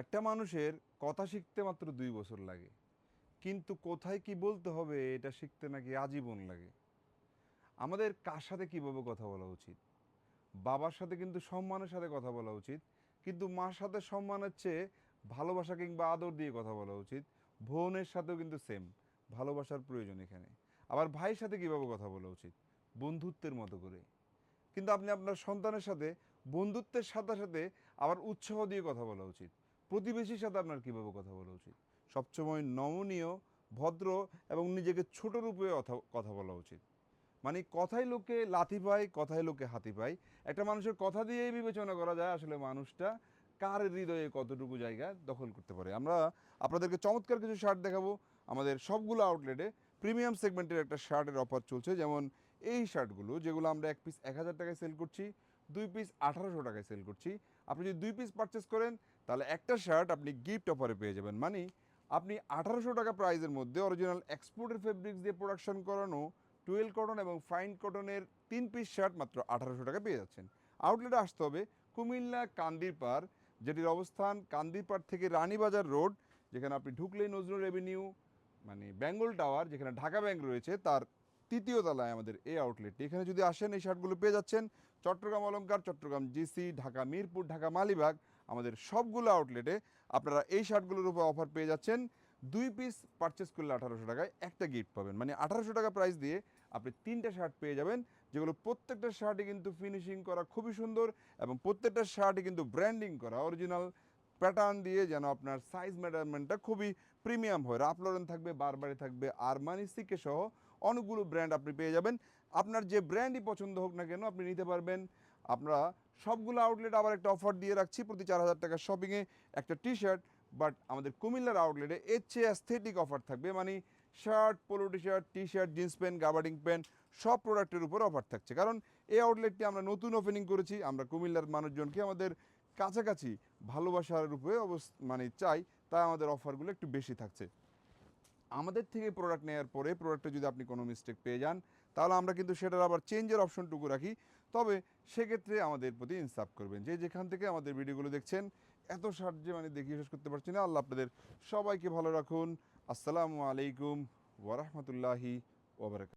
একটা মানুষের কথা শিখতে মাত্র 2 বছর লাগে, কিন্তু কোথায় কি বলতে হবে এটা শিখতে নাকি আজীবন লাগে। আমাদের কার সাথে কিভাবে কথা বলা উচিত? বাবার সাথে কিন্তু সম্মানের সাথে কথা বলা উচিত, কিন্তু মার সাথে সম্মানের চেয়ে ভালোবাসা কিংবা আদর দিয়ে কথা বলা উচিত। বোনের সাথেও কিন্তু সেম, ভালোবাসার প্রয়োজন এখানে। আবার ভাইয়ের সাথে কিভাবে কথা বলা উচিত? বন্ধুত্বের মতো করে। কিন্তু আপনি আপনার সন্তানের সাথে বন্ধুত্বের সাথে সাথে আবার উৎসাহ দিয়ে কথা বলা উচিত। প্রতিবেশীর সাথে আপনার কীভাবে কথা বলা উচিত? সবসময় নমনীয়, ভদ্র এবং নিজেকে ছোট রূপে কথা বলা উচিত। মানে কথায় লোকে লাথি পায়, কথায় লোকে হাতি পায়। একটা মানুষের কথা দিয়েই বিবেচনা করা যায় আসলে মানুষটা কার হৃদয়ে কতটুকু জায়গা দখল করতে পারে। আমরা আপনাদেরকে চমৎকার কিছু শার্ট দেখাবো আমাদের সবগুলো আউটলেটে। প্রিমিয়াম সেগমেন্টের একটা শার্টের অফার চলছে, যেমন এই শার্টগুলো যেগুলো আমরা এক পিস 1000 টাকায় সেল করছি, 2 পিস 1800 টাকায় সেল করছি। আপনি যদি 2 পিস পারচেস করেন তাহলে একটা শার্ট আপনি গিফট অফারে পেয়ে যাবেন। মানে আপনি 1800 টাকা প্রাইজের মধ্যে অরিজিনাল এক্সপোর্টেড ফেব্রিক্স দিয়ে প্রোডাকশন করানো টুয়েল কটন এবং ফাইন কটনের 3 পিস শার্ট মাত্র 1800 টাকা পেয়ে যাচ্ছেন। আউটলেটে আসতে হবে কুমিল্লা কান্দিরপাড়, যেটির অবস্থান কান্দিরপাড় থেকে রানীবাজার রোড, যেখানে আপনি ঢুকলেই নজরুল রেভিনিউ মানে বেঙ্গল টাওয়ার, যেখানে ঢাকা ব্যাংক রয়েছে, তার 3য় তলায় আমাদের এই আউটলেটটি। এখানে যদি আসেন এই শার্টগুলো পেয়ে যাচ্ছেন চট্টগ্রাম অলংকার, চট্টগ্রাম জিসি, ঢাকা মিরপুর, ঢাকা মালিবাগ, আমাদের সবগুলো আউটলেটে আপনারা এই শার্টগুলোর উপর অফার পেয়ে যাচ্ছেন। 2 পিস পারচেস করলে 1800 টাকায় একটা গিফট পাবেন। মানে 1800 টাকা প্রাইস দিয়ে আপনি 3টা শার্ট পেয়ে যাবেন, যেগুলো প্রত্যেকটা শার্টই কিন্তু ফিনিশিং করা খুবই সুন্দর এবং প্রত্যেকটা শার্টই কিন্তু ব্র্যান্ডিং করা অরিজিনাল প্যাটার্ন দিয়ে, যেন আপনার সাইজ মেজারমেন্টটা খুবই প্রিমিয়াম হয়। রাফ লরেন থাকবে, বারবারি থাকবে, আরমানি, সিকে সহ অনেকগুলো ব্র্যান্ড আপনি পেয়ে যাবেন। আপনার যে ব্র্যান্ডই পছন্দ হোক না কেন আপনি নিতে পারবেন। আমরা সবগুলো আউটলেট আবার একটা অফার দিয়ে রাখছি, প্রতি 4000 টাকার শপিংয়ে একটা টি শার্ট। বাট আমাদের কুমিল্লার আউটলেটে এর চেয়ে অ্যাস্থেটিক অফার থাকবে। মানে shirt, polo T shirt, jeans pant, gabardine pant সব প্রোডাক্টের উপর অফার থাকছে। কারণ এই আউটলেটটি আমরা নতুন ওপেনিং করেছি। আমরা কুমিল্লার মানুষজনকে আমাদের কাছাকাছি ভালোবাসার রূপে মানে চাই, তাই আমাদের অফারগুলো একটু বেশি থাকছে। আমাদের থেকে প্রোডাক্ট নেওয়ার পরে প্রোডাক্টে যদি আপনি কোনো মিস্টেক পেয়ে যান তাহলে আমরা কিন্তু সেটার আবার চেঞ্জের অপশনটুকু রাখি। তবে সেক্ষেত্রে আমাদের প্রতি ইনসাফ করবেন। যে যেখান থেকে আমাদের ভিডিওগুলো দেখছেন, এত সাহায্য মানে দেখিয়ে শেষ করতে পারছি না। আল্লাহ আপনাদের সবাইকে ভালো রাখুন। আসসালামু আলাইকুম ওয়া রাহমাতুল্লাহি ওয়া বারাকাতুহু।